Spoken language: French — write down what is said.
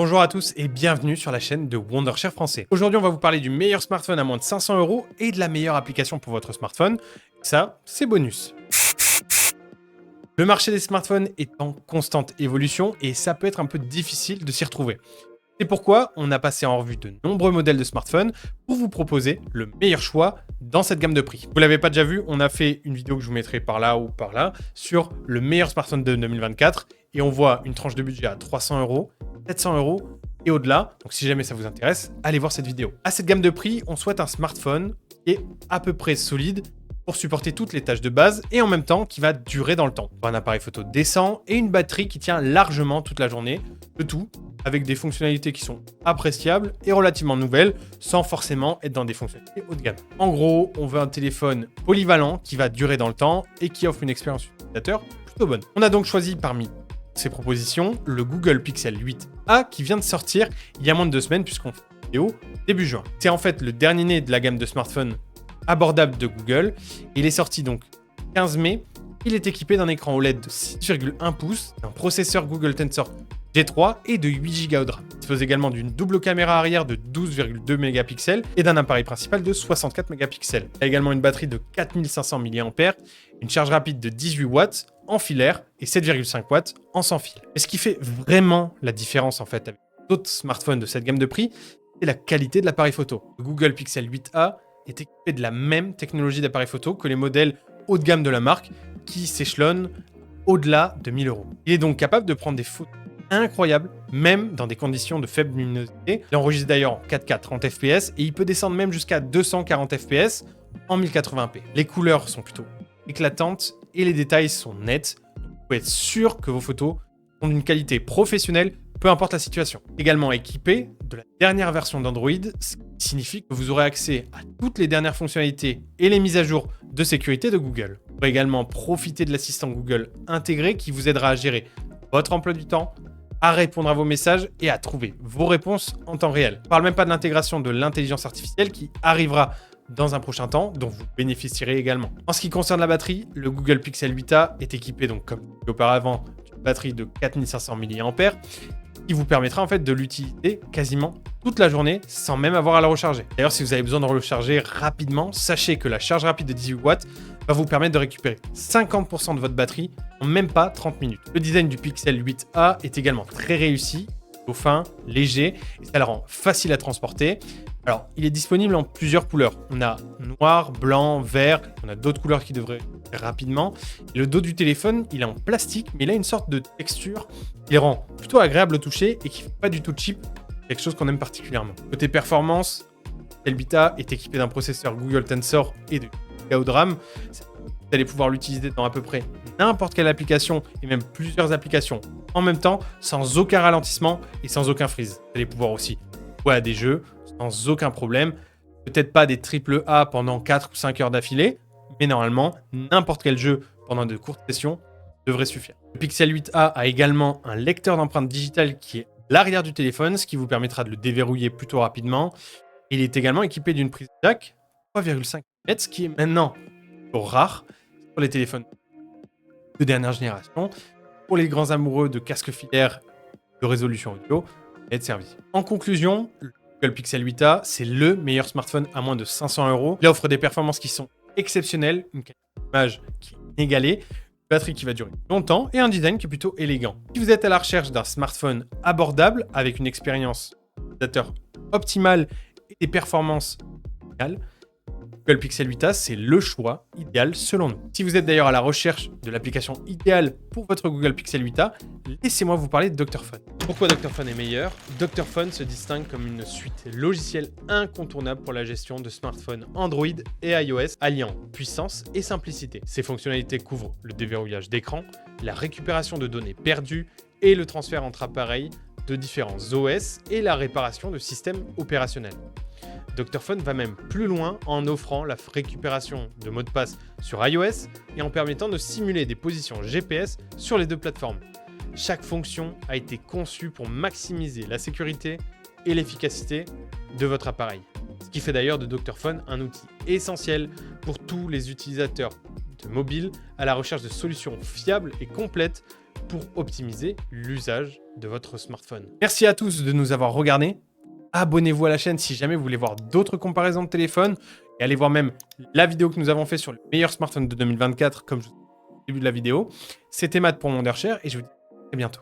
Bonjour à tous et bienvenue sur la chaîne de Wondershare français. Aujourd'hui, on va vous parler du meilleur smartphone à moins de 500 € et de la meilleure application pour votre smartphone. Ça, c'est bonus. Le marché des smartphones est en constante évolution et ça peut être un peu difficile de s'y retrouver. C'est pourquoi on a passé en revue de nombreux modèles de smartphones pour vous proposer le meilleur choix dans cette gamme de prix. Vous l'avez pas déjà vu, on a fait une vidéo que je vous mettrai par là ou par là sur le meilleur smartphone de 2024 et on voit une tranche de budget à 300 €, 700 € et au-delà. Donc si jamais ça vous intéresse, allez voir cette vidéo. À cette gamme de prix, on souhaite un smartphone qui est à peu près solide pour supporter toutes les tâches de base et en même temps qui va durer dans le temps. Un appareil photo décent et une batterie qui tient largement toute la journée, le tout avec des fonctionnalités qui sont appréciables et relativement nouvelles, sans forcément être dans des fonctionnalités haut de gamme. En gros, on veut un téléphone polyvalent qui va durer dans le temps et qui offre une expérience utilisateur plutôt bonne. On a donc choisi parmi ces propositions le Google Pixel 8a qui vient de sortir il y a moins de 2 semaines puisqu'on fait une vidéo début juin. C'est en fait le dernier né de la gamme de smartphones abordables de Google. Il est sorti donc 15 mai. Il est équipé d'un écran OLED de 6,1 pouces, d'un processeur Google Tensor G3 et de 8 Go de RAM. Il dispose également d'une double caméra arrière de 12,2 mégapixels et d'un appareil principal de 64 mégapixels. Il a également une batterie de 4500 mAh, une charge rapide de 18 watts en filaire et 7,5 watts en sans fil. Mais ce qui fait vraiment la différence en fait avec d'autres smartphones de cette gamme de prix, c'est la qualité de l'appareil photo. Le Google Pixel 8a est équipé de la même technologie d'appareil photo que les modèles haut de gamme de la marque qui s'échelonnent au-delà de 1000 €. Il est donc capable de prendre des photos incroyables, même dans des conditions de faible luminosité. Il enregistre d'ailleurs en 4K 30 fps et il peut descendre même jusqu'à 240 fps en 1080p. Les couleurs sont plutôt éclatantes et les détails sont nets. Vous pouvez être sûr que vos photos sont d'une qualité professionnelle, peu importe la situation. Également équipé de la dernière version d'Android, ce qui signifie que vous aurez accès à toutes les dernières fonctionnalités et les mises à jour de sécurité de Google. Vous pourrez également profiter de l'assistant Google intégré qui vous aidera à gérer votre emploi du temps, à répondre à vos messages et à trouver vos réponses en temps réel. Je ne parle même pas de l'intégration de l'intelligence artificielle qui arrivera dans un prochain temps, dont vous bénéficierez également. En ce qui concerne la batterie, le Google Pixel 8a est équipé, donc comme auparavant, d'une batterie de 4500 mAh, qui vous permettra en fait de l'utiliser quasiment toute la journée sans même avoir à la recharger. D'ailleurs, si vous avez besoin de recharger rapidement, sachez que la charge rapide de 18 watts va vous permettre de récupérer 50% de votre batterie en même pas 30 minutes. Le design du Pixel 8a est également très réussi, au fin, léger, et ça le rend facile à transporter. Alors, il est disponible en plusieurs couleurs. On a noir, blanc, vert, on a d'autres couleurs qui devraient rapidement. Et le dos du téléphone, il est en plastique, mais il a une sorte de texture qui le rend plutôt agréable au toucher et qui ne fait pas du tout cheap, quelque chose qu'on aime particulièrement. Côté performance, le 8a est équipé d'un processeur Google Tensor et de 8 Go de RAM. Vous allez pouvoir l'utiliser dans à peu près n'importe quelle application et même plusieurs applications en même temps, sans aucun ralentissement et sans aucun freeze. Vous allez pouvoir aussi jouer à des jeux sans aucun problème. Peut-être pas des AAA pendant 4 ou 5 heures d'affilée, mais normalement, n'importe quel jeu pendant de courtes sessions devrait suffire. Le Pixel 8a a également un lecteur d'empreintes digitales qui est à l'arrière du téléphone, ce qui vous permettra de le déverrouiller plutôt rapidement. Il est également équipé d'une prise jack 3,5 mm, ce qui est maintenant plutôt rare sur les téléphones de dernière génération. Pour les grands amoureux de casques filaires de résolution audio, et de service. En conclusion, le Google Pixel 8a, c'est le meilleur smartphone à moins de 500 €. Il offre des performances qui sont exceptionnelles, une qualité d'image qui est inégalée, une batterie qui va durer longtemps et un design qui est plutôt élégant. Si vous êtes à la recherche d'un smartphone abordable avec une expérience utilisateur optimale et des performances idéales, Google Pixel 8a, c'est le choix idéal selon nous. Si vous êtes d'ailleurs à la recherche de l'application idéale pour votre Google Pixel 8a, laissez-moi vous parler de Dr Phone. Pourquoi Dr Phone est meilleur? Dr Phone se distingue comme une suite logicielle incontournable pour la gestion de smartphones Android et iOS, alliant puissance et simplicité. Ses fonctionnalités couvrent le déverrouillage d'écran, la récupération de données perdues et le transfert entre appareils de différents OS et la réparation de systèmes opérationnels. Dr Phone va même plus loin en offrant la récupération de mots de passe sur iOS et en permettant de simuler des positions GPS sur les deux plateformes. Chaque fonction a été conçue pour maximiser la sécurité et l'efficacité de votre appareil. Ce qui fait d'ailleurs de Dr Phone un outil essentiel pour tous les utilisateurs de mobile à la recherche de solutions fiables et complètes pour optimiser l'usage de votre smartphone. Merci à tous de nous avoir regardés. Abonnez-vous à la chaîne si jamais vous voulez voir d'autres comparaisons de téléphones et allez voir même la vidéo que nous avons fait sur le meilleur smartphone de 2024 comme je vous ai dit au début de la vidéo. C'était Matt pour Wondershare et je vous dis à très bientôt.